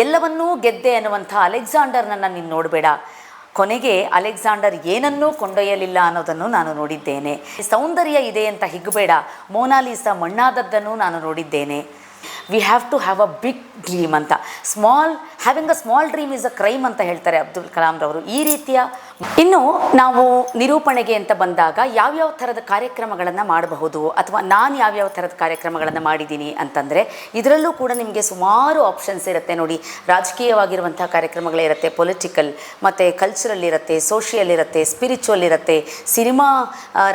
ಎಲ್ಲವನ್ನೂ ಗೆದ್ದೆ ಅನ್ನುವಂಥ ಅಲೆಕ್ಸಾಂಡರ್ನನ್ನು ನೀನು ನೋಡಬೇಡ, ಕೊನೆಗೆ ಅಲೆಕ್ಸಾಂಡರ್ ಏನನ್ನೂ ಕೊಂಡೊಯ್ಯಲಿಲ್ಲ ಅನ್ನೋದನ್ನು ನಾನು ನೋಡಿದ್ದೇನೆ. ಸೌಂದರ್ಯ ಇದೆ ಅಂತ ಹಿಗ್ಬೇಡ, ಮೋನಾಲಿಸಾ ಮಣ್ಣಾದದ್ದನ್ನು ನಾನು ನೋಡಿದ್ದೇನೆ. We have to have a big dream ಅಂತ. Having a small dream is a crime ಅಂತ ಹೇಳ್ತಾರೆ ಅಬ್ದುಲ್ ಕಲಾಂರವರು. ಈ ರೀತಿಯ ಇನ್ನು ನಾವು ನಿರೂಪಣೆಗೆ ಅಂತ ಬಂದಾಗ ಯಾವ್ಯಾವ ಥರದ ಕಾರ್ಯಕ್ರಮಗಳನ್ನು ಮಾಡಬಹುದು, ಅಥವಾ ನಾನು ಯಾವ್ಯಾವ ಥರದ ಕಾರ್ಯಕ್ರಮಗಳನ್ನು ಮಾಡಿದ್ದೀನಿ ಅಂತಂದರೆ, ಇದರಲ್ಲೂ ಕೂಡ ನಿಮಗೆ ಸುಮಾರು ಆಪ್ಷನ್ಸ್ ಇರುತ್ತೆ ನೋಡಿ. ರಾಜಕೀಯವಾಗಿರುವಂಥ ಕಾರ್ಯಕ್ರಮಗಳೇ ಇರುತ್ತೆ, ಪೊಲಿಟಿಕಲ್ ಮತ್ತು ಕಲ್ಚರಲ್ ಇರುತ್ತೆ, ಸೋಷಿಯಲ್ ಇರುತ್ತೆ, ಸ್ಪಿರಿಚುವಲ್ ಇರುತ್ತೆ, ಸಿನಿಮಾ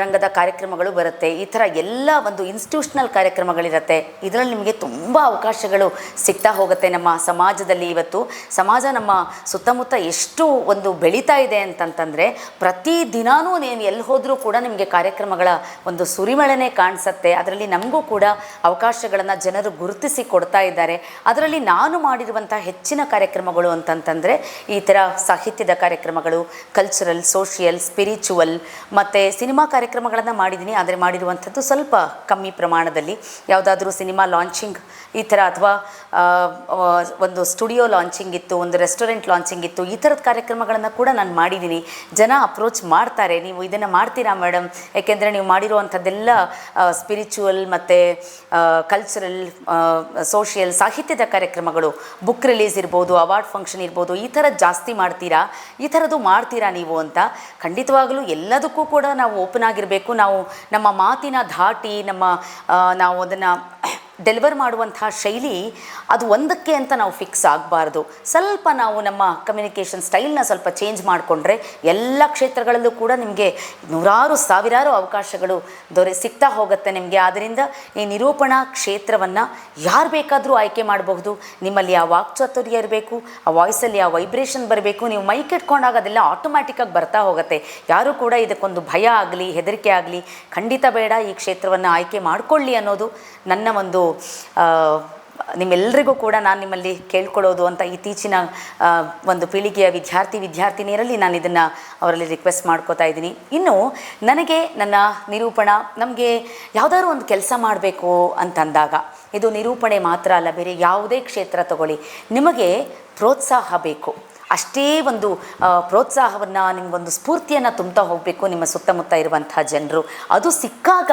ರಂಗದ ಕಾರ್ಯಕ್ರಮಗಳು ಬರುತ್ತೆ. ಈ ಥರ ಎಲ್ಲ ಒಂದು ಇನ್ಸ್ಟಿಟ್ಯೂಷನಲ್ ಕಾರ್ಯಕ್ರಮಗಳಿರುತ್ತೆ. ಇದರಲ್ಲಿ ನಿಮಗೆ ತುಂಬ ಅವಕಾಶಗಳು ಸಿಗ್ತಾ ಹೋಗುತ್ತೆ. ನಮ್ಮ ಸಮಾಜದಲ್ಲಿ ಇವತ್ತು ಸಮಾಜ ನಮ್ಮ ಸುತ್ತಮುತ್ತ ಎಷ್ಟು ಒಂದು ಬೆಳೀತಾ ಇದೆ ಅಂತಂತಂದರೆ, ಪ್ರತಿ ದಿನಾನೂ ನೀವು ಎಲ್ಲಿ ಹೋದರೂ ಕೂಡ ನಿಮಗೆ ಕಾರ್ಯಕ್ರಮಗಳ ಒಂದು ಸುರಿಮಳೆನೇ ಕಾಣಿಸುತ್ತೆ. ಅದರಲ್ಲಿ ನಮಗೂ ಕೂಡ ಅವಕಾಶಗಳನ್ನು ಜನರು ಗುರುತಿಸಿ ಕೊಡ್ತಾ ಇದ್ದಾರೆ. ಅದರಲ್ಲಿ ನಾನು ಮಾಡಿರುವಂಥ ಹೆಚ್ಚಿನ ಕಾರ್ಯಕ್ರಮಗಳು ಅಂತಂತಂದರೆ ಈ ಥರ ಸಾಹಿತ್ಯದ ಕಾರ್ಯಕ್ರಮಗಳು, ಕಲ್ಚರಲ್, ಸೋಷಿಯಲ್, ಸ್ಪಿರಿಚುವಲ್ ಮತ್ತು ಸಿನಿಮಾ ಕಾರ್ಯಕ್ರಮಗಳನ್ನು ಮಾಡಿದ್ದೀನಿ. ಆದರೆ ಮಾಡಿರುವಂಥದ್ದು ಸ್ವಲ್ಪ ಕಮ್ಮಿ ಪ್ರಮಾಣದಲ್ಲಿ. ಯಾವುದಾದ್ರೂ ಸಿನಿಮಾ ಲಾಂಚಿಂಗ್ ಈ ಥರ, ಅಥವಾ ಒಂದು ಸ್ಟುಡಿಯೋ ಲಾಂಚಿಂಗ್ ಇತ್ತು, ಒಂದು ರೆಸ್ಟೋರೆಂಟ್ ಲಾಂಚಿಂಗ್ ಇತ್ತು, ಈ ಥರದ ಕಾರ್ಯಕ್ರಮಗಳನ್ನು ಕೂಡ ನಾನು ಮಾಡಿದ್ದೀನಿ. ಜನ ಅಪ್ರೋಚ್ ಮಾಡ್ತಾರೆ, ನೀವು ಇದನ್ನು ಮಾಡ್ತೀರಾ ಮೇಡಮ್, ಯಾಕೆಂದರೆ ನೀವು ಮಾಡಿರುವಂಥದ್ದೆಲ್ಲ ಸ್ಪಿರಿಚುವಲ್ ಮತ್ತು ಕಲ್ಚರಲ್, ಸೋಷಿಯಲ್, ಸಾಹಿತ್ಯದ ಕಾರ್ಯಕ್ರಮಗಳು, ಬುಕ್ ರಿಲೀಸ್ ಇರ್ಬೋದು, ಅವಾರ್ಡ್ ಫಂಕ್ಷನ್ ಇರ್ಬೋದು, ಈ ಥರದ್ದು ಜಾಸ್ತಿ ಮಾಡ್ತೀರಾ, ಈ ಥರದ್ದು ಮಾಡ್ತೀರಾ ನೀವು ಅಂತ. ಖಂಡಿತವಾಗಲೂ ಎಲ್ಲದಕ್ಕೂ ಕೂಡ ನಾವು ಓಪನ್ ಆಗಿರಬೇಕು. ನಾವು ನಮ್ಮ ಮಾತಿನ ಧಾಟಿ, ನಾವು ಅದನ್ನು ಡೆಲಿವರ್ ಮಾಡುವಂಥ ಶೈಲಿ ಅದು ಒಂದಕ್ಕೆ ಅಂತ ನಾವು ಫಿಕ್ಸ್ ಆಗಬಾರ್ದು. ಸ್ವಲ್ಪ ನಾವು ನಮ್ಮ ಕಮ್ಯುನಿಕೇಷನ್ ಸ್ಟೈಲ್ನ ಸ್ವಲ್ಪ ಚೇಂಜ್ ಮಾಡಿಕೊಂಡ್ರೆ ಎಲ್ಲ ಕ್ಷೇತ್ರಗಳಲ್ಲೂ ಕೂಡ ನಿಮಗೆ ನೂರಾರು ಸಾವಿರಾರು ಅವಕಾಶಗಳು ಸಿಗ್ತಾ ಹೋಗುತ್ತೆ ನಿಮಗೆ. ಆದ್ದರಿಂದ ಈ ನಿರೂಪಣಾ ಕ್ಷೇತ್ರವನ್ನು ಯಾರು ಬೇಕಾದರೂ ಆಯ್ಕೆ ಮಾಡಬಹುದು. ನಿಮ್ಮಲ್ಲಿ ಆ ವಾಕ್ಚಾತುರ್ಯ ಇರಬೇಕು, ಆ ವಾಯ್ಸಲ್ಲಿ ಆ ವೈಬ್ರೇಷನ್ ಬರಬೇಕು. ನೀವು ಮೈಕ್ ಇಟ್ಕೊಂಡಾಗ ಅದೆಲ್ಲ ಆಟೋಮ್ಯಾಟಿಕ್ಕಾಗಿ ಬರ್ತಾ ಹೋಗುತ್ತೆ. ಯಾರೂ ಕೂಡ ಇದಕ್ಕೊಂದು ಭಯ ಆಗಲಿ, ಹೆದರಿಕೆ ಆಗಲಿ ಖಂಡಿತ ಬೇಡ. ಈ ಕ್ಷೇತ್ರವನ್ನು ಆಯ್ಕೆ ಮಾಡಿಕೊಳ್ಳಿ ಅನ್ನೋದು ನನ್ನ ಒಂದು ನಿಮ್ಮೆಲ್ಲರಿಗೂ ಕೂಡ ನಾನು ನಿಮ್ಮಲ್ಲಿ ಕೇಳ್ಕೊಳ್ಳೋದು ಅಂತ. ಇತ್ತೀಚಿನ ಒಂದು ಪೀಳಿಗೆಯ ವಿದ್ಯಾರ್ಥಿನಿಯರಲ್ಲಿ ನಾನು ಇದನ್ನು ಅವರಲ್ಲಿ ರಿಕ್ವೆಸ್ಟ್ ಮಾಡ್ಕೋತಾ ಇದ್ದೀನಿ. ಇನ್ನು ನನಗೆ ನನ್ನ ನಮಗೆ ಯಾವುದಾದ್ರು ಒಂದು ಕೆಲಸ ಮಾಡಬೇಕು ಅಂತಂದಾಗ, ಇದು ನಿರೂಪಣೆ ಮಾತ್ರ ಅಲ್ಲ, ಬೇರೆ ಯಾವುದೇ ಕ್ಷೇತ್ರ ತಗೊಳ್ಳಿ, ನಿಮಗೆ ಪ್ರೋತ್ಸಾಹ ಬೇಕು. ಅಷ್ಟೇ ಒಂದು ಪ್ರೋತ್ಸಾಹವನ್ನು, ನಿಮಗೊಂದು ಸ್ಫೂರ್ತಿಯನ್ನು ತುಂಬ್ತಾ ಹೋಗಬೇಕು ನಿಮ್ಮ ಸುತ್ತಮುತ್ತ ಇರುವಂಥ ಜನರು. ಅದು ಸಿಕ್ಕಾಗ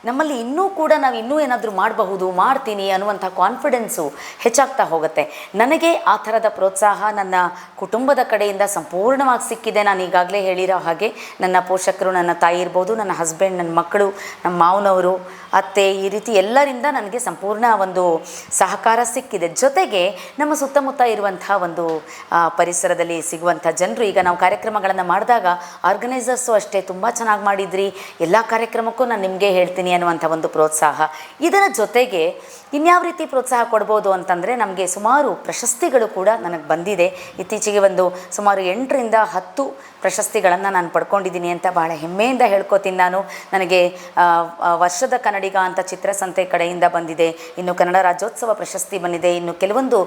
ನಮ್ಮಲ್ಲಿ ಇನ್ನೂ ಕೂಡ ನಾವು ಇನ್ನೂ ಏನಾದರೂ ಮಾಡಬಹುದು, ಮಾಡ್ತೀನಿ ಅನ್ನುವಂಥ ಕಾನ್ಫಿಡೆನ್ಸು ಹೆಚ್ಚಾಗ್ತಾ ಹೋಗುತ್ತೆ. ನನಗೆ ಆ ಥರದ ಪ್ರೋತ್ಸಾಹ ನನ್ನ ಕುಟುಂಬದ ಕಡೆಯಿಂದ ಸಂಪೂರ್ಣವಾಗಿ ಸಿಕ್ಕಿದೆ. ನಾನು ಈಗಾಗಲೇ ಹೇಳಿರೋ ಹಾಗೆ ನನ್ನ ಪೋಷಕರು, ನನ್ನ ತಾಯಿ ಇರ್ಬೋದು, ನನ್ನ ಹಸ್ಬೆಂಡ್, ನನ್ನ ಮಕ್ಕಳು, ನಮ್ಮ ಮಾವನವರು, ಅತ್ತೆ, ಈ ರೀತಿ ಎಲ್ಲರಿಂದ ನನಗೆ ಸಂಪೂರ್ಣ ಒಂದು ಸಹಕಾರ ಸಿಕ್ಕಿದೆ. ಜೊತೆಗೆ ನಮ್ಮ ಸುತ್ತಮುತ್ತ ಇರುವಂಥ ಒಂದು ಪರಿಸರದಲ್ಲಿ ಸಿಗುವಂಥ ಜನರು, ಈಗ ನಾವು ಕಾರ್ಯಕ್ರಮಗಳನ್ನು ಮಾಡಿದಾಗ ಆರ್ಗನೈಸರ್ಸು ಅಷ್ಟೇ ತುಂಬ ಚೆನ್ನಾಗಿ ಮಾಡಿದ್ರಿ, ಎಲ್ಲ ಕಾರ್ಯಕ್ರಮಕ್ಕೂ ನಾನು ನಿಮಗೆ ಹೇಳ್ತೀನಿ ಅನ್ನುವಂಥ ಒಂದು ಪ್ರೋತ್ಸಾಹ. ಇದರ ಜೊತೆಗೆ ಇನ್ಯಾವ ರೀತಿ ಪ್ರೋತ್ಸಾಹ ಕೊಡ್ಬೋದು ಅಂತಂದರೆ, ನಮಗೆ ಸುಮಾರು ಪ್ರಶಸ್ತಿಗಳು ಕೂಡ ನನಗೆ ಬಂದಿದೆ. ಇತ್ತೀಚೆಗೆ ಸುಮಾರು 8ರಿಂದ 10 ಪ್ರಶಸ್ತಿಗಳನ್ನು ನಾನು ಪಡ್ಕೊಂಡಿದ್ದೀನಿ ಅಂತ ಭಾಳ ಹೆಮ್ಮೆಯಿಂದ ಹೇಳ್ಕೊತೀನಿ ನಾನು. ನನಗೆ ವರ್ಷದ ಕನ್ನಡಿಗ ಅಂತ ಚಿತ್ರಸಂತೆ ಕಡೆಯಿಂದ ಬಂದಿದೆ. ಇನ್ನು ಕನ್ನಡ ರಾಜ್ಯೋತ್ಸವ ಪ್ರಶಸ್ತಿ ಬಂದಿದೆ. ಇನ್ನು ಕೆಲವೊಂದು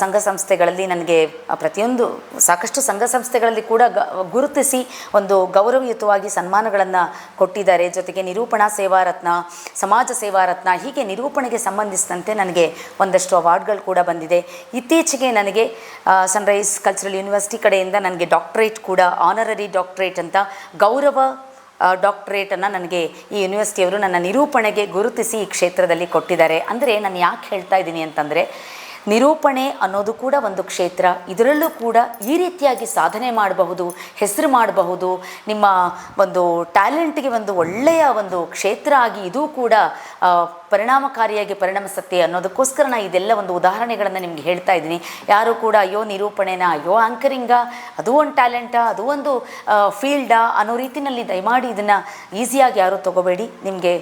ಸಂಘ ಸಂಸ್ಥೆಗಳಲ್ಲಿ ನನಗೆ ಸಾಕಷ್ಟು ಸಂಘ ಸಂಸ್ಥೆಗಳಲ್ಲಿ ಕೂಡ ಗುರುತಿಸಿ ಒಂದು ಗೌರವಯುತವಾಗಿ ಸನ್ಮಾನಗಳನ್ನು ಕೊಟ್ಟಿದ್ದಾರೆ. ಜೊತೆಗೆ ನಿರೂಪಣಾ ಸೇವಾರತ್ನ, ಸಮಾಜ ಸೇವಾರತ್ನ, ಹೀಗೆ ನಿರೂಪಣೆಗೆ ಸಂಬಂಧಿಸಿದಂತೆ ನನಗೆ ಒಂದಷ್ಟು ಅವಾರ್ಡ್ಗಳು ಕೂಡ ಬಂದಿದೆ. ಇತ್ತೀಚೆಗೆ ನನಗೆ ಸನ್ರೈಸ್ ಕಲ್ಚರಲ್ ಯೂನಿವರ್ಸಿಟಿ ಕಡೆಯಿಂದ ನನಗೆ ಡಾಕ್ಟರೇಟ್ ಕೂಡ, ಆನರರಿ ಡಾಕ್ಟರೇಟ್ ಅಂತ ಗೌರವ ಡಾಕ್ಟರೇಟನ್ನು ನನಗೆ ಈ ಯೂನಿವರ್ಸಿಟಿಯವರು ನನ್ನ ನಿರೂಪಣೆಗೆ ಗುರುತಿಸಿ ಈ ಕ್ಷೇತ್ರದಲ್ಲಿ ಕೊಟ್ಟಿದ್ದಾರೆ. ಅಂದರೆ ನಾನು ಯಾಕೆ ಹೇಳ್ತಾ ಇದ್ದೀನಿ ಅಂತಂದರೆ, ನಿರೂಪಣೆ ಅನ್ನೋದು ಕೂಡ ಒಂದು ಕ್ಷೇತ್ರ. ಇದರಲ್ಲೂ ಕೂಡ ಈ ರೀತಿಯಾಗಿ ಸಾಧನೆ ಮಾಡಬಹುದು, ಹೆಸರು ಮಾಡಬಹುದು. ನಿಮ್ಮ ಒಂದು ಟ್ಯಾಲೆಂಟ್ಗೆ ಒಂದು ಒಳ್ಳೆಯ ಒಂದು ಕ್ಷೇತ್ರ ಆಗಿ ಇದು ಕೂಡ ಪರಿಣಾಮಕಾರಿಯಾಗಿ ಪರಿಣಮಿಸುತ್ತೆ ಅನ್ನೋದಕ್ಕೋಸ್ಕರ ನಾನು ಇದೆಲ್ಲ ಒಂದು ಉದಾಹರಣೆಗಳನ್ನು ನಿಮ್ಗೆ ಹೇಳ್ತಾ ಇದ್ದೀನಿ. ಯಾರು ಕೂಡ ಅಯ್ಯೋ ನಿರೂಪಣೆನಾ, ಅಯ್ಯೋ ಆ್ಯಂಕರಿಂಗಾ, ಅದು ಒಂದು ಟ್ಯಾಲೆಂಟಾ, ಅದು ಒಂದು ಫೀಲ್ಡಾ ಅನ್ನೋ ರೀತಿಯಲ್ಲಿ ದಯಮಾಡಿ ಇದನ್ನು ಈಸಿಯಾಗಿ ಯಾರೂ ತೊಗೋಬೇಡಿ. ನಿಮಗೆ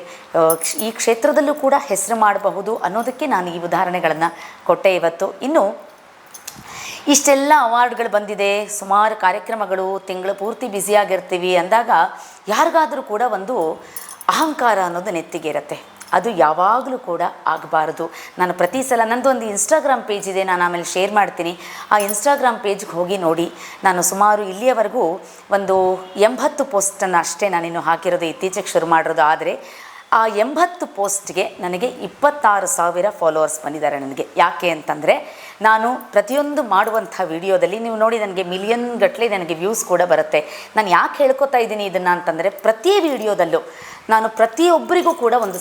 ಈ ಕ್ಷೇತ್ರದಲ್ಲೂ ಕೂಡ ಹೆಸರು ಮಾಡಬಹುದು ಅನ್ನೋದಕ್ಕೆ ನಾನು ಈ ಉದಾಹರಣೆಗಳನ್ನು ಕೊಟ್ಟೆ ಇವತ್ತು. ಇನ್ನು ಇಷ್ಟೆಲ್ಲ ಅವಾರ್ಡ್ಗಳು ಬಂದಿದೆ, ಸುಮಾರು ಕಾರ್ಯಕ್ರಮಗಳು, ತಿಂಗಳು ಪೂರ್ತಿ ಬ್ಯುಸಿಯಾಗಿರ್ತೀವಿ ಅಂದಾಗ ಯಾರಿಗಾದರೂ ಕೂಡ ಒಂದು ಅಹಂಕಾರ ಅನ್ನೋದು ನೆತ್ತಿಗೆ ಇರುತ್ತೆ. ಅದು ಯಾವಾಗಲೂ ಕೂಡ ಆಗಬಾರ್ದು. ನಾನು ಪ್ರತಿ ಸಲ ನಂದು ಒಂದು ಇನ್ಸ್ಟಾಗ್ರಾಮ್ ಪೇಜ್ ಇದೆ, ನಾನು ಆಮೇಲೆ ಶೇರ್ ಮಾಡ್ತೀನಿ. ಆ ಇನ್ಸ್ಟಾಗ್ರಾಮ್ ಪೇಜ್ಗೆ ಹೋಗಿ ನೋಡಿ. ನಾನು ಸುಮಾರು ಇಲ್ಲಿಯವರೆಗೂ ಒಂದು 80 ಪೋಸ್ಟನ್ನು ಅಷ್ಟೇ ನಾನಿನ್ನು ಹಾಕಿರೋದು, ಇತ್ತೀಚೆಗೆ ಶುರು ಮಾಡಿರೋದು. ಆದರೆ ಆ 80 ಪೋಸ್ಟ್ಗೆ ನನಗೆ 26,000 ಫಾಲೋವರ್ಸ್ ಬಂದಿದ್ದಾರೆ. ನನಗೆ ಯಾಕೆ ಅಂತಂದರೆ ನಾನು ಪ್ರತಿಯೊಂದು ಮಾಡುವಂಥ ವಿಡಿಯೋದಲ್ಲಿ ನೀವು ನೋಡಿ ನನಗೆ ಮಿಲಿಯನ್ ಗಟ್ಟಲೆ ನನಗೆ ವ್ಯೂಸ್ ಕೂಡ ಬರುತ್ತೆ. ನಾನು ಯಾಕೆ ಹೇಳ್ಕೊತಾ ಇದ್ದೀನಿ ಇದನ್ನು ಅಂತಂದರೆ ಪ್ರತಿ ವಿಡಿಯೋದಲ್ಲೂ ನಾನು ಪ್ರತಿಯೊಬ್ಬರಿಗೂ ಕೂಡ ಒಂದು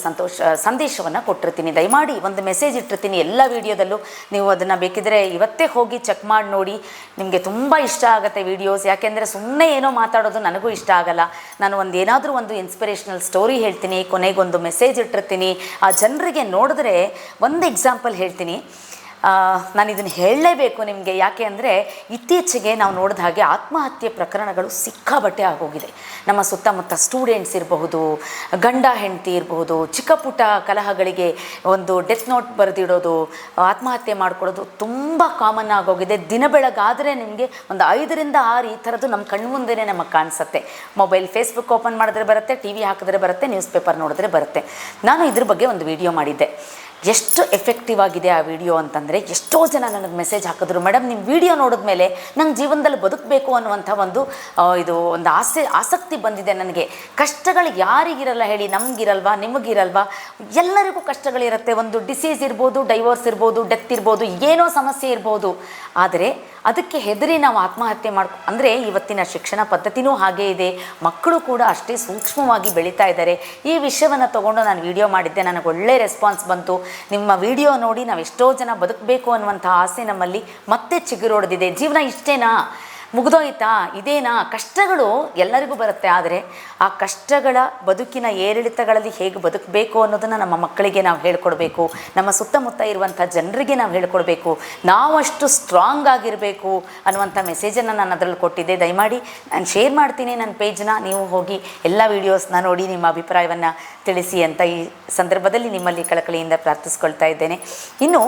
ಸಂದೇಶವನ್ನು ಕೊಟ್ಟಿರ್ತೀನಿ. ದಯಮಾಡಿ ಒಂದು ಮೆಸೇಜ್ ಇಟ್ಟಿರ್ತೀನಿ ಎಲ್ಲ ವಿಡಿಯೋದಲ್ಲೂ. ನೀವು ಅದನ್ನು ಬೇಕಿದ್ದರೆ ಇವತ್ತೇ ಹೋಗಿ ಚೆಕ್ ಮಾಡಿ ನೋಡಿ. ನಿಮಗೆ ತುಂಬ ಇಷ್ಟ ಆಗುತ್ತೆ ವಿಡಿಯೋಸ್. ಯಾಕೆಂದರೆ ಸುಮ್ಮನೆ ಏನೋ ಮಾತಾಡೋದು ನನಗೂ ಇಷ್ಟ ಆಗಲ್ಲ. ನಾನು ಏನಾದರೂ ಒಂದು ಇನ್ಸ್ಪಿರೇಷನಲ್ ಸ್ಟೋರಿ ಹೇಳ್ತೀನಿ, ಕೊನೆಗೊಂದು ಮೆಸೇಜ್ ಇಟ್ಟಿರ್ತೀನಿ. ಆ ಜನರಿಗೆ ನೋಡಿದ್ರೆ ಒಂದು ಎಕ್ಸಾಂಪಲ್ ಹೇಳ್ತೀನಿ. ನಾನು ಇದನ್ನು ಹೇಳಲೇಬೇಕು ನಿಮಗೆ. ಯಾಕೆ ಅಂದರೆ ಇತ್ತೀಚೆಗೆ ನಾವು ನೋಡಿದ ಹಾಗೆ ಆತ್ಮಹತ್ಯೆ ಪ್ರಕರಣಗಳು ಸಿಕ್ಕಾಬಟ್ಟೆ ಆಗೋಗಿದೆ. ನಮ್ಮ ಸುತ್ತಮುತ್ತ ಸ್ಟೂಡೆಂಟ್ಸ್ ಇರಬಹುದು, ಗಂಡ ಹೆಂಡತಿ ಇರಬಹುದು, ಚಿಕ್ಕ ಪುಟ್ಟ ಕಲಹಗಳಿಗೆ ಒಂದು ಡೆತ್ ನೋಟ್ ಬರೆದಿಡೋದು, ಆತ್ಮಹತ್ಯೆ ಮಾಡ್ಕೊಳ್ಳೋದು ತುಂಬ ಕಾಮನ್ ಆಗೋಗಿದೆ. ದಿನ ಬೆಳಗಾದರೆ ನಿಮಗೆ ಒಂದು 5ರಿಂದ 6 ಈ ಥರದ್ದು ನಮ್ಮ ಕಣ್ಣು ಮುಂದೆನೇ ನಮಗೆ ಕಾಣಿಸುತ್ತೆ. ಮೊಬೈಲ್ ಫೇಸ್ಬುಕ್ ಓಪನ್ ಮಾಡಿದ್ರೆ ಬರುತ್ತೆ, ಟಿ ವಿ ಹಾಕಿದ್ರೆ ಬರುತ್ತೆ, ನ್ಯೂಸ್ ಪೇಪರ್ ನೋಡಿದ್ರೆ ಬರುತ್ತೆ. ನಾನು ಇದ್ರ ಬಗ್ಗೆ ಒಂದು ವಿಡಿಯೋ ಮಾಡಿದ್ದೆ. ಎಷ್ಟು ಎಫೆಕ್ಟಿವ್ ಆಗಿದೆ ಆ ವಿಡಿಯೋ ಅಂತಂದರೆ ಎಷ್ಟೋ ಜನ ನನಗೆ ಮೆಸೇಜ್ ಹಾಕಿದ್ರು, ಮೇಡಮ್ ನಿಮ್ಮ ವಿಡಿಯೋ ನೋಡಿದ ಮೇಲೆ ನಂಗೆ ಜೀವನದಲ್ಲಿ ಬದುಕಬೇಕು ಅನ್ನುವಂಥ ಒಂದು ಆಸಕ್ತಿ ಬಂದಿದೆ ನನಗೆ. ಕಷ್ಟಗಳು ಯಾರಿಗಿರಲ್ಲ ಹೇಳಿ? ನಮಗಿರಲ್ವಾ, ನಿಮಗಿರಲ್ವಾ? ಎಲ್ಲರಿಗೂ ಕಷ್ಟಗಳಿರುತ್ತೆ. ಒಂದು ಡಿಸೀಸ್ ಇರ್ಬೋದು, ಡೈವೋರ್ಸ್ ಇರ್ಬೋದು, ಡೆತ್ ಇರ್ಬೋದು, ಏನೋ ಸಮಸ್ಯೆ ಇರ್ಬೋದು. ಆದರೆ ಅದಕ್ಕೆ ಹೆದರಿ ನಾವು ಆತ್ಮಹತ್ಯೆ ಅಂದರೆ ಇವತ್ತಿನ ಶಿಕ್ಷಣ ಪದ್ಧತಿನೂ ಹಾಗೇ ಇದೆ. ಮಕ್ಕಳು ಕೂಡ ಅಷ್ಟೇ ಸೂಕ್ಷ್ಮವಾಗಿ ಬೆಳೀತಾ ಇದ್ದಾರೆ. ಈ ವಿಷಯವನ್ನು ತೊಗೊಂಡು ನಾನು ವಿಡಿಯೋ ಮಾಡಿದ್ದೆ. ನನಗೆ ಒಳ್ಳೆ ರೆಸ್ಪಾನ್ಸ್ ಬಂತು. ನಿಮ್ಮ ವಿಡಿಯೋ ನೋಡಿ ನಾವು ಎಷ್ಟೋ ಜನ ಬದುಕಬೇಕು ಅನ್ನುವಂಥ ಆಸೆ ನಮ್ಮಲ್ಲಿ ಮತ್ತೆ ಚಿಗುರೊಡೆದಿದೆ. ಜೀವನ ಇಷ್ಟೇನಾ, ಮುಗಿದೋಯ್ತಾ, ಇದೇನಾ? ಕಷ್ಟಗಳು ಎಲ್ಲರಿಗೂ ಬರುತ್ತೆ. ಆದರೆ ಆ ಕಷ್ಟಗಳ ಬದುಕಿನ ಏರಿಳಿತಗಳಲ್ಲಿ ಹೇಗೆ ಬದುಕಬೇಕು ಅನ್ನೋದನ್ನು ನಮ್ಮ ಮಕ್ಕಳಿಗೆ ನಾವು ಹೇಳ್ಕೊಡ್ಬೇಕು. ನಮ್ಮ ಸುತ್ತಮುತ್ತ ಇರುವಂಥ ಜನರಿಗೆ ನಾವು ಹೇಳ್ಕೊಡ್ಬೇಕು. ನಾವಷ್ಟು ಸ್ಟ್ರಾಂಗ್ ಆಗಿರಬೇಕು ಅನ್ನುವಂಥ ಮೆಸೇಜನ್ನು ನಾನು ಅದರಲ್ಲಿ ಕೊಟ್ಟಿದ್ದೆ. ದಯಮಾಡಿ ನಾನು ಶೇರ್ ಮಾಡ್ತೀನಿ ನನ್ನ ಪೇಜ್ನ. ನೀವು ಹೋಗಿ ಎಲ್ಲ ವೀಡಿಯೋಸ್ನ ನೋಡಿ ನಿಮ್ಮ ಅಭಿಪ್ರಾಯವನ್ನು ತಿಳಿಸಿ ಅಂತ ಈ ಸಂದರ್ಭದಲ್ಲಿ ನಿಮ್ಮಲ್ಲಿ ಕಳಕಳಿಯಿಂದ ಪ್ರಾರ್ಥಿಸ್ಕೊಳ್ತಾ ಇದ್ದೇನೆ. ಇನ್ನು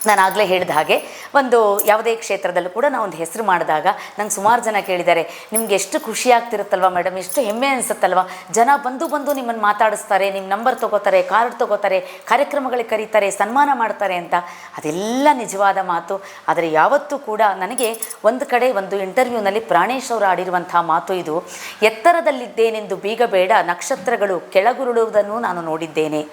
ನಾನು ಆಗಲೇ ಹೇಳಿದ ಹಾಗೆ ಒಂದು ಯಾವುದೇ ಕ್ಷೇತ್ರದಲ್ಲೂ ಕೂಡ ನಾವು ಒಂದು ಹೆಸರು ಮಾಡಿದಾಗ ನಂಗೆ ಸುಮಾರು ಜನ ಕೇಳಿದ್ದಾರೆ, ನಿಮ್ಗೆ ಎಷ್ಟು ಖುಷಿ ಆಗ್ತಿರುತ್ತಲ್ವ ಮೇಡಮ್, ಎಷ್ಟು ಹೆಮ್ಮೆ ಅನಿಸುತ್ತಲ್ವ, ಜನ ಬಂದು ನಿಮ್ಮನ್ನು ಮಾತಾಡಿಸ್ತಾರೆ, ನಿಮ್ಮ ನಂಬರ್ ತೊಗೋತಾರೆ, ಕಾರ್ಡ್ ತೊಗೋತಾರೆ, ಕಾರ್ಯಕ್ರಮಗಳಿಗೆ ಕರೀತಾರೆ, ಸನ್ಮಾನ ಮಾಡ್ತಾರೆ ಅಂತ. ಅದೆಲ್ಲ ನಿಜವಾದ ಮಾತು. ಆದರೆ ಯಾವತ್ತೂ ಕೂಡ ನನಗೆ ಒಂದು ಕಡೆ ಒಂದು ಇಂಟರ್ವ್ಯೂನಲ್ಲಿ ಪ್ರಾಣೇಶ್ ಅವರು ಆಡಿರುವಂಥ ಮಾತು ಇದು, ಎತ್ತರದಲ್ಲಿದ್ದೇನೆಂದು ಬೀಗಬೇಡ, ನಕ್ಷತ್ರಗಳು ಕೆಳಗುರುಳುವುದನ್ನು ನಾನು ನೋಡಿದ್ದೇನೆ.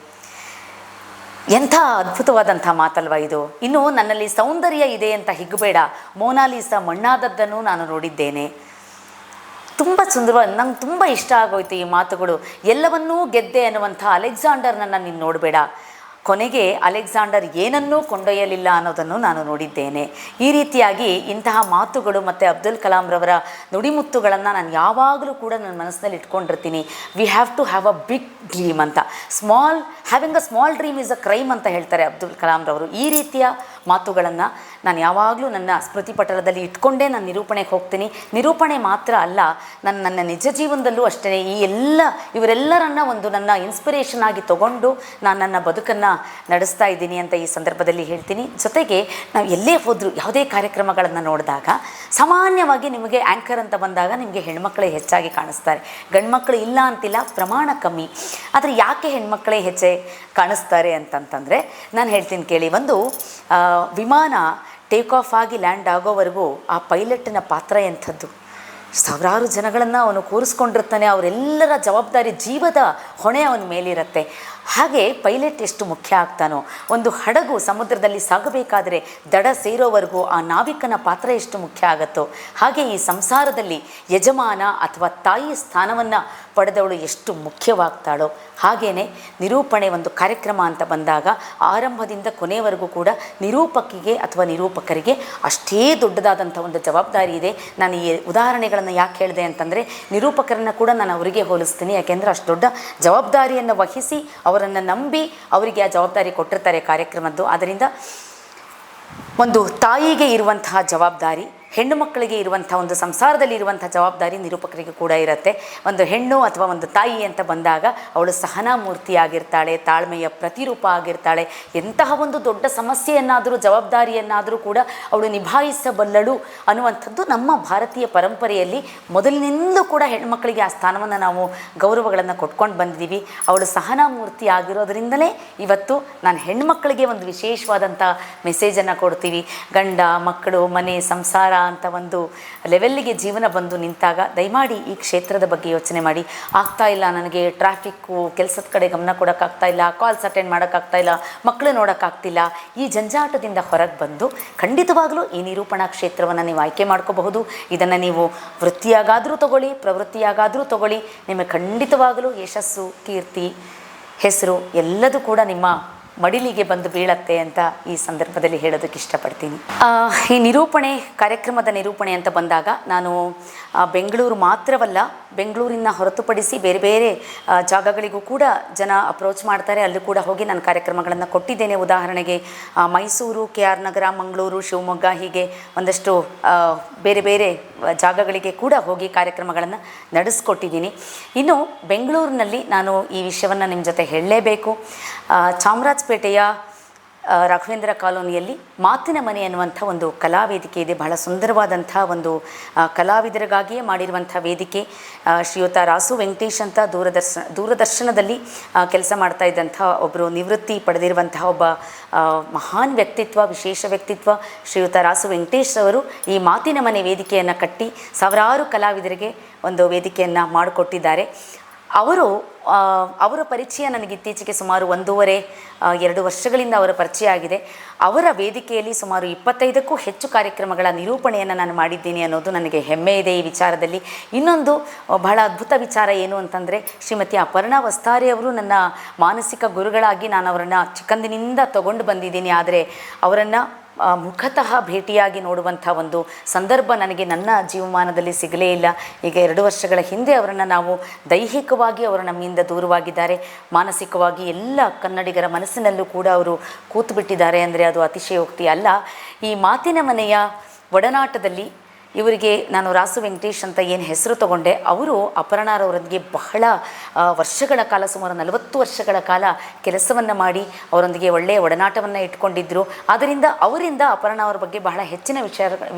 ಎಂಥ ಅದ್ಭುತವಾದಂಥ ಮಾತಲ್ವ ಇದು. ಇನ್ನು ನನ್ನಲ್ಲಿ ಸೌಂದರ್ಯ ಇದೆ ಅಂತ ಹಿಗ್ಗಬೇಡ, ಮೋನಾಲಿಸಾ ಮಣ್ಣಾದದ್ದನ್ನು ನಾನು ನೋಡಿದ್ದೇನೆ. ತುಂಬ ಸುಂದರವಾಗಿ ನಂಗೆ ತುಂಬ ಇಷ್ಟ ಆಗೋಯ್ತು ಈ ಮಾತುಗಳು. ಎಲ್ಲವನ್ನೂ ಗೆದ್ದೆ ಅನ್ನುವಂಥ ಅಲೆಕ್ಸಾಂಡರ್ನನ್ನು ನೀನು ನೋಡಬೇಡ, ಕೊನೆಗೆ ಅಲೆಕ್ಸಾಂಡರ್ ಏನನ್ನೂ ಕೊಂಡೊಯ್ಯಲಿಲ್ಲ ಅನ್ನೋದನ್ನು ನಾನು ನೋಡಿದ್ದೇನೆ. ಈ ರೀತಿಯಾಗಿ ಇಂತಹ ಮಾತುಗಳು ಮತ್ತು ಅಬ್ದುಲ್ ಕಲಾಂರವರ ನುಡಿಮುತ್ತುಗಳನ್ನು ನಾನು ಯಾವಾಗಲೂ ಕೂಡ ನನ್ನ ಮನಸ್ಸಿನಲ್ಲಿ ಇಟ್ಕೊಂಡಿರ್ತೀನಿ. We have to have a big dream ಅಂತ. Having a small dream is a crime ಅಂತ ಹೇಳ್ತಾರೆ ಅಬ್ದುಲ್ ಕಲಾಂರವರು. ಈ ರೀತಿಯ ಮಾತುಗಳನ್ನು ನಾನು ಯಾವಾಗಲೂ ನನ್ನ ಸ್ಮೃತಿ ಪಟಲದಲ್ಲಿ ಇಟ್ಕೊಂಡೇ ನಾನು ನಿರೂಪಣೆಗೆ ಹೋಗ್ತೀನಿ. ನಿರೂಪಣೆ ಮಾತ್ರ ಅಲ್ಲ, ನನ್ನ ನಿಜ ಜೀವನದಲ್ಲೂ ಅಷ್ಟೇ ಇವರೆಲ್ಲರನ್ನ ಒಂದು ನನ್ನ ಇನ್ಸ್ಪಿರೇಷನ್ ಆಗಿ ತಗೊಂಡು ನಾನು ನನ್ನ ಬದುಕನ್ನು ನಡೆಸ್ತಾ ಇದ್ದೀನಿ ಅಂತ ಈ ಸಂದರ್ಭದಲ್ಲಿ ಹೇಳ್ತೀನಿ. ಜೊತೆಗೆ ನಾವು ಎಲ್ಲೇ ಹೋದರೂ ಯಾವುದೇ ಕಾರ್ಯಕ್ರಮಗಳನ್ನು ನೋಡಿದಾಗ ಸಾಮಾನ್ಯವಾಗಿ ನಿಮಗೆ ಆ್ಯಂಕರ್ ಅಂತ ಬಂದಾಗ ನಿಮಗೆ ಹೆಣ್ಮಕ್ಳೇ ಹೆಚ್ಚಾಗಿ ಕಾಣಿಸ್ತಾರೆ. ಗಂಡ್ಮಕ್ಳು ಇಲ್ಲ ಅಂತಿಲ್ಲ, ಪ್ರಮಾಣ ಕಮ್ಮಿ. ಆದರೆ ಯಾಕೆ ಹೆಣ್ಮಕ್ಳೇ ಹೆಚ್ಚೆ ಕಾಣಿಸ್ತಾರೆ ಅಂತಂತಂದರೆ ನಾನು ಹೇಳ್ತೀನಿ ಕೇಳಿ. ಒಂದು ವಿಮಾನ ಟೇಕ್ ಆಫ್ ಆಗಿ ಲ್ಯಾಂಡ್ ಆಗೋವರೆಗೂ ಆ ಪೈಲಟ್ನ ಪಾತ್ರ ಎಂಥದ್ದು. ಸಾವಿರಾರು ಜನಗಳನ್ನು ಅವನು ಕೂರಿಸ್ಕೊಂಡಿರ್ತಾನೆ. ಅವರೆಲ್ಲರ ಜವಾಬ್ದಾರಿ, ಜೀವದ ಹೊಣೆ ಅವನ ಮೇಲಿರುತ್ತೆ. ಹಾಗೆ ಪೈಲಟ್ ಎಷ್ಟು ಮುಖ್ಯ ಆಗ್ತಾನೋ, ಒಂದು ಹಡಗು ಸಮುದ್ರದಲ್ಲಿ ಸಾಗಬೇಕಾದರೆ ದಡ ಸೇರೋವರೆಗೂ ಆ ನಾವಿಕನ ಪಾತ್ರ ಎಷ್ಟು ಮುಖ್ಯ ಆಗುತ್ತೋ, ಹಾಗೆ ಈ ಸಂಸಾರದಲ್ಲಿ ಯಜಮಾನ ಅಥವಾ ತಾಯಿ ಸ್ಥಾನವನ್ನು ಪಡೆದವಳು ಎಷ್ಟು ಮುಖ್ಯವಾಗ್ತಾಳೋ, ಹಾಗೆಯೇ ನಿರೂಪಣೆ ಒಂದು ಕಾರ್ಯಕ್ರಮ ಅಂತ ಬಂದಾಗ ಆರಂಭದಿಂದ ಕೊನೆಯವರೆಗೂ ಕೂಡ ನಿರೂಪಕಿಗೆ ಅಥವಾ ನಿರೂಪಕರಿಗೆ ಅಷ್ಟೇ ದೊಡ್ಡದಾದಂಥ ಒಂದು ಜವಾಬ್ದಾರಿ ಇದೆ. ನಾನು ಈ ಉದಾಹರಣೆಗಳನ್ನು ಯಾಕೆ ಹೇಳಿದೆ ಅಂತಂದರೆ ನಿರೂಪಕರನ್ನು ಕೂಡ ನಾನು ಅವರಿಗೆ ಹೋಲಿಸ್ತೀನಿ. ಯಾಕೆಂದರೆ ಅಷ್ಟು ದೊಡ್ಡ ಜವಾಬ್ದಾರಿಯನ್ನು ವಹಿಸಿ ಅವರನ್ನು ನಂಬಿ ಅವರಿಗೆ ಆ ಜವಾಬ್ದಾರಿ ಕೊಟ್ಟಿರ್ತಾರೆ ಕಾರ್ಯಕ್ರಮದ್ದು. ಆದ್ದರಿಂದ ಒಂದು ತಾಯಿಗೆ ಇರುವಂತಹ ಜವಾಬ್ದಾರಿ, ಹೆಣ್ಣು ಮಕ್ಕಳಿಗೆ ಇರುವಂಥ ಒಂದು ಸಂಸಾರದಲ್ಲಿ ಇರುವಂಥ ಜವಾಬ್ದಾರಿ ನಿರೂಪಕರಿಗೆ ಕೂಡ ಇರುತ್ತೆ. ಒಂದು ಹೆಣ್ಣು ಅಥವಾ ಒಂದು ತಾಯಿ ಅಂತ ಬಂದಾಗ ಅವಳು ಸಹನಾಮೂರ್ತಿ ಆಗಿರ್ತಾಳೆ, ತಾಳ್ಮೆಯ ಪ್ರತಿರೂಪ ಆಗಿರ್ತಾಳೆ. ಎಂತಹ ಒಂದು ದೊಡ್ಡ ಸಮಸ್ಯೆಯನ್ನಾದರೂ ಜವಾಬ್ದಾರಿಯನ್ನಾದರೂ ಕೂಡ ಅವಳು ನಿಭಾಯಿಸಬಲ್ಲಳು ಅನ್ನುವಂಥದ್ದು ನಮ್ಮ ಭಾರತೀಯ ಪರಂಪರೆಯಲ್ಲಿ ಮೊದಲಿನಿಂದಲೂ ಕೂಡ ಹೆಣ್ಮಕ್ಕಳಿಗೆ ಆ ಸ್ಥಾನವನ್ನು ನಾವು ಗೌರವಗಳನ್ನು ಕೊಟ್ಕೊಂಡು ಬಂದಿದ್ದೀವಿ. ಅವಳು ಸಹನಾಮೂರ್ತಿ ಆಗಿರೋದ್ರಿಂದಲೇ ಇವತ್ತು ನಾನು ಹೆಣ್ಮಕ್ಕಳಿಗೆ ಒಂದು ವಿಶೇಷವಾದಂಥ ಮೆಸೇಜನ್ನು ಕೊಡ್ತೀವಿ. ಗಂಡ ಮಕ್ಕಳು ಮನೆ ಸಂಸಾರ ಅಂತ ಒಂದು ಲೆವೆಲ್ಲಿಗೆ ಜೀವನ ಬಂದು ನಿಂತಾಗ ದಯಮಾಡಿ ಈ ಕ್ಷೇತ್ರದ ಬಗ್ಗೆ ಯೋಚನೆ ಮಾಡಿ. ಆಗ್ತಾ ಇಲ್ಲ ನನಗೆ, ಟ್ರಾಫಿಕ್ಕು, ಕೆಲಸದ ಕಡೆ ಗಮನ ಕೊಡೋಕ್ಕಾಗ್ತಾ ಇಲ್ಲ, ಕಾಲ್ಸ್ ಅಟೆಂಡ್ ಮಾಡೋಕ್ಕಾಗ್ತಾ ಇಲ್ಲ, ಮಕ್ಕಳು ನೋಡೋಕ್ಕಾಗ್ತಿಲ್ಲ, ಈ ಜಂಜಾಟದಿಂದ ಹೊರಗೆ ಬಂದು ಖಂಡಿತವಾಗಲೂ ಈ ನಿರೂಪಣಾ ಕ್ಷೇತ್ರವನ್ನು ನೀವು ಆಯ್ಕೆ ಮಾಡ್ಕೋಬಹುದು. ಇದನ್ನು ನೀವು ವೃತ್ತಿಯಾಗಾದರೂ ತಗೊಳ್ಳಿ, ಪ್ರವೃತ್ತಿಯಾಗಾದರೂ ತಗೊಳ್ಳಿ, ನಿಮಗೆ ಖಂಡಿತವಾಗಲೂ ಯಶಸ್ಸು, ಕೀರ್ತಿ, ಹೆಸರು ಎಲ್ಲದೂ ಕೂಡ ನಿಮ್ಮ ಮಡಿಲಿಗೆ ಬಂದು ಬೀಳತ್ತೆ ಅಂತ ಈ ಸಂದರ್ಭದಲ್ಲಿ ಹೇಳೋದಕ್ಕೆ ಇಷ್ಟಪಡ್ತೀನಿ. ಈ ನಿರೂಪಣೆ, ಕಾರ್ಯಕ್ರಮದ ನಿರೂಪಣೆ ಅಂತ ಬಂದಾಗ ನಾನು ಬೆಂಗಳೂರು ಮಾತ್ರವಲ್ಲ, ಬೆಂಗಳೂರಿನ ಹೊರತುಪಡಿಸಿ ಬೇರೆ ಬೇರೆ ಜಾಗಗಳಿಗೂ ಕೂಡ ಜನ ಅಪ್ರೋಚ್ ಮಾಡ್ತಾರೆ. ಅಲ್ಲೂ ಕೂಡ ಹೋಗಿ ನಾನು ಕಾರ್ಯಕ್ರಮಗಳನ್ನು ಕೊಟ್ಟಿದ್ದೇನೆ. ಉದಾಹರಣೆಗೆ ಮೈಸೂರು, KR ನಗರ, ಮಂಗಳೂರು, ಶಿವಮೊಗ್ಗ, ಹೀಗೆ ಒಂದಷ್ಟು ಬೇರೆ ಬೇರೆ ಜಾಗಗಳಿಗೆ ಕೂಡ ಹೋಗಿ ಕಾರ್ಯಕ್ರಮಗಳನ್ನು ನಡೆಸ್ಕೊಟ್ಟಿದ್ದೀನಿ. ಇನ್ನು ಬೆಂಗಳೂರಿನಲ್ಲಿ ನಾನು ಈ ವಿಷಯವನ್ನು ನಿಮ್ಮ ಜೊತೆ ಹೇಳಲೇಬೇಕು. ಚಾಮರಾಜಪೇಟೆಯ ರಾಘವೇಂದ್ರ ಕಾಲೋನಿಯಲ್ಲಿ ಮಾತಿನ ಮನೆ ಅನ್ನುವಂಥ ಒಂದು ಕಲಾವೇದಿಕೆ ಇದೆ. ಬಹಳ ಸುಂದರವಾದಂಥ ಒಂದು ಕಲಾವಿದರಿಗಾಗಿಯೇ ಮಾಡಿರುವಂಥ ವೇದಿಕೆ. ಶ್ರೀಯುತ ರಾಸು ವೆಂಕಟೇಶ್ ಅಂತ ದೂರದರ್ಶನದಲ್ಲಿ ಕೆಲಸ ಮಾಡ್ತಾ ಇದ್ದಂಥ ಒಬ್ಬರು, ನಿವೃತ್ತಿ ಪಡೆದಿರುವಂತಹ ಒಬ್ಬ ಮಹಾನ್ ವ್ಯಕ್ತಿತ್ವ, ವಿಶೇಷ ವ್ಯಕ್ತಿತ್ವ ಶ್ರೀಯುತ ರಾಸು ವೆಂಕಟೇಶ್ ಅವರು ಈ ಮಾತಿನ ಮನೆ ವೇದಿಕೆಯನ್ನು ಕಟ್ಟಿ ಸಾವಿರಾರು ಕಲಾವಿದರಿಗೆ ಒಂದು ವೇದಿಕೆಯನ್ನು ಮಾಡಿಕೊಟ್ಟಿದ್ದಾರೆ. ಅವರ ಪರಿಚಯ ನನಗೆ ಇತ್ತೀಚೆಗೆ ಸುಮಾರು 1.5-2 ವರ್ಷಗಳಿಂದ ಅವರ ಪರಿಚಯ ಆಗಿದೆ. ಅವರ ವೇದಿಕೆಯಲ್ಲಿ ಸುಮಾರು 25ಕ್ಕೂ ಹೆಚ್ಚು ಕಾರ್ಯಕ್ರಮಗಳ ನಿರೂಪಣೆಯನ್ನು ನಾನು ಮಾಡಿದ್ದೀನಿ ಅನ್ನೋದು ನನಗೆ ಹೆಮ್ಮೆ ಇದೆ ಈ ವಿಚಾರದಲ್ಲಿ. ಇನ್ನೊಂದು ಬಹಳ ಅದ್ಭುತ ವಿಚಾರ ಏನು ಅಂತಂದರೆ, ಶ್ರೀಮತಿ ಅಪರ್ಣಾ ವಸ್ತಾರೆ ಅವರು ನನ್ನ ಮಾನಸಿಕ ಗುರುಗಳಾಗಿ ನಾನು ಅವರನ್ನು ಚಿಕ್ಕಂದಿನಿಂದ ತಗೊಂಡು ಬಂದಿದ್ದೀನಿ. ಆದರೆ ಅವರನ್ನು ಮುಖತಃ ಭೇಟಿಯಾಗಿ ನೋಡುವಂಥ ಒಂದು ಸಂದರ್ಭ ನನಗೆ ನನ್ನ ಜೀವಮಾನದಲ್ಲಿ ಸಿಗಲೇ ಇಲ್ಲ. ಈಗ 2 ವರ್ಷಗಳ ಹಿಂದೆ ಅವರನ್ನು ನಾವು ದೈಹಿಕವಾಗಿ ಅವರು ನಮ್ಮಿಂದ ದೂರವಾಗಿದ್ದಾರೆ, ಮಾನಸಿಕವಾಗಿ ಎಲ್ಲ ಕನ್ನಡಿಗರ ಮನಸ್ಸಿನಲ್ಲೂ ಕೂಡ ಅವರು ಕೂತುಬಿಟ್ಟಿದ್ದಾರೆ ಅಂದರೆ ಅದು ಅತಿಶಯೋಕ್ತಿ ಅಲ್ಲ. ಈ ಮಾತಿನ ಮನೆಯ ಒಡನಾಟದಲ್ಲಿ ಇವರಿಗೆ ನಾನು ರಾಸು ವೆಂಕಟೇಶ್ ಅಂತ ಏನು ಹೆಸರು ತಗೊಂಡೆ, ಅವರು ಅಪರ್ಣಾರವರೊಂದಿಗೆ ಬಹಳ ವರ್ಷಗಳ ಕಾಲ, ಸುಮಾರು 40 ವರ್ಷಗಳ ಕಾಲ ಕೆಲಸವನ್ನು ಮಾಡಿ ಅವರೊಂದಿಗೆ ಒಳ್ಳೆಯ ಒಡನಾಟವನ್ನು ಇಟ್ಕೊಂಡಿದ್ದರು. ಅವರಿಂದ ಅಪರ್ಣಾ ಅವರ ಬಗ್ಗೆ ಬಹಳ ಹೆಚ್ಚಿನ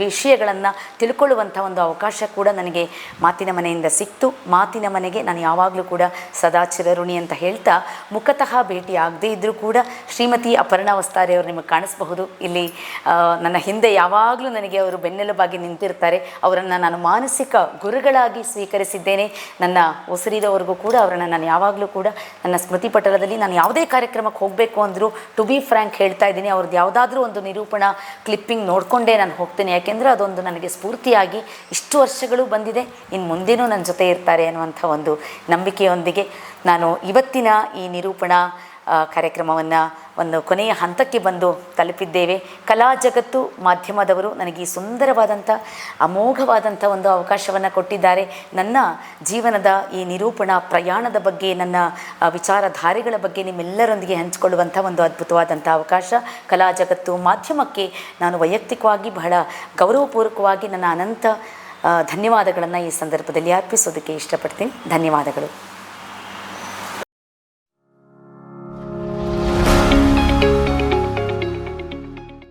ವಿಷಯಗಳನ್ನು ತಿಳ್ಕೊಳ್ಳುವಂಥ ಒಂದು ಅವಕಾಶ ಕೂಡ ನನಗೆ ಮಾತಿನ ಮನೆಯಿಂದ ಸಿಕ್ತು. ಮಾತಿನ ಮನೆಗೆ ನಾನು ಯಾವಾಗಲೂ ಕೂಡ ಸದಾ ಚಿರಋಣಿ ಅಂತ ಹೇಳ್ತಾ, ಮುಖತಃ ಭೇಟಿ ಆಗದೇ ಇದ್ದರೂ ಕೂಡ ಶ್ರೀಮತಿ ಅಪರ್ಣಾ ವಸ್ತಾರೆ ಅವರು ನಿಮಗೆ ಕಾಣಿಸಬಹುದು. ಇಲ್ಲಿ ನನ್ನ ಹಿಂದೆ ಯಾವಾಗಲೂ ನನಗೆ ಅವರು ಬೆನ್ನೆಲುಬಾಗಿ ನಿಂತಿರ್ತಾರೆ. ಅವರನ್ನು ನಾನು ಮಾನಸಿಕ ಗುರುಗಳಾಗಿ ಸ್ವೀಕರಿಸಿದ್ದೇನೆ. ನನ್ನ ಉಸಿರಿದವರೆಗೂ ಕೂಡ ಅವರನ್ನು ನಾನು ಯಾವಾಗಲೂ ಕೂಡ ನನ್ನ ಸ್ಮೃತಿ ಪಟಲದಲ್ಲಿ, ನಾನು ಯಾವುದೇ ಕಾರ್ಯಕ್ರಮಕ್ಕೆ ಹೋಗಬೇಕು ಅಂದರೂ ಟು ಬಿ ಫ್ರ್ಯಾಂಕ್ ಹೇಳ್ತಾ ಇದ್ದೀನಿ, ಅವ್ರದ್ದು ಯಾವುದಾದ್ರೂ ಒಂದು ನಿರೂಪಣಾ ಕ್ಲಿಪ್ಪಿಂಗ್ ನೋಡಿಕೊಂಡೇ ನಾನು ಹೋಗ್ತೀನಿ. ಯಾಕೆಂದರೆ ಅದೊಂದು ನನಗೆ ಸ್ಫೂರ್ತಿಯಾಗಿ ಇಷ್ಟು ವರ್ಷಗಳು ಬಂದಿದೆ, ಇನ್ನು ಮುಂದೇನೂ ನನ್ನ ಜೊತೆ ಇರ್ತಾರೆ ಅನ್ನುವಂಥ ಒಂದು ನಂಬಿಕೆಯೊಂದಿಗೆ ನಾನು ಇವತ್ತಿನ ಈ ನಿರೂಪಣಾ ಕಾರ್ಯಕ್ರಮವನ್ನು ಒಂದು ಕೊನೆಯ ಹಂತಕ್ಕೆ ಬಂದು ತಲುಪಿದ್ದೇವೆ. ಕಲಾ ಜಗತ್ತು ಮಾಧ್ಯಮದವರು ನನಗೆ ಈ ಸುಂದರವಾದಂಥ, ಅಮೋಘವಾದಂಥ ಒಂದು ಅವಕಾಶವನ್ನು ಕೊಟ್ಟಿದ್ದಾರೆ. ನನ್ನ ಜೀವನದ ಈ ನಿರೂಪಣಾ ಪ್ರಯಾಣದ ಬಗ್ಗೆ, ನನ್ನ ವಿಚಾರಧಾರೆಗಳ ಬಗ್ಗೆ ನಿಮ್ಮೆಲ್ಲರೊಂದಿಗೆ ಹಂಚಿಕೊಳ್ಳುವಂಥ ಒಂದು ಅದ್ಭುತವಾದಂಥ ಅವಕಾಶ. ಕಲಾ ಜಗತ್ತು ಮಾಧ್ಯಮಕ್ಕೆ ನಾನು ವೈಯಕ್ತಿಕವಾಗಿ ಬಹಳ ಗೌರವಪೂರ್ವಕವಾಗಿ ನನ್ನ ಅನಂತ ಧನ್ಯವಾದಗಳನ್ನು ಈ ಸಂದರ್ಭದಲ್ಲಿ ಅರ್ಪಿಸೋದಕ್ಕೆ ಇಷ್ಟಪಡ್ತೀನಿ. ಧನ್ಯವಾದಗಳು.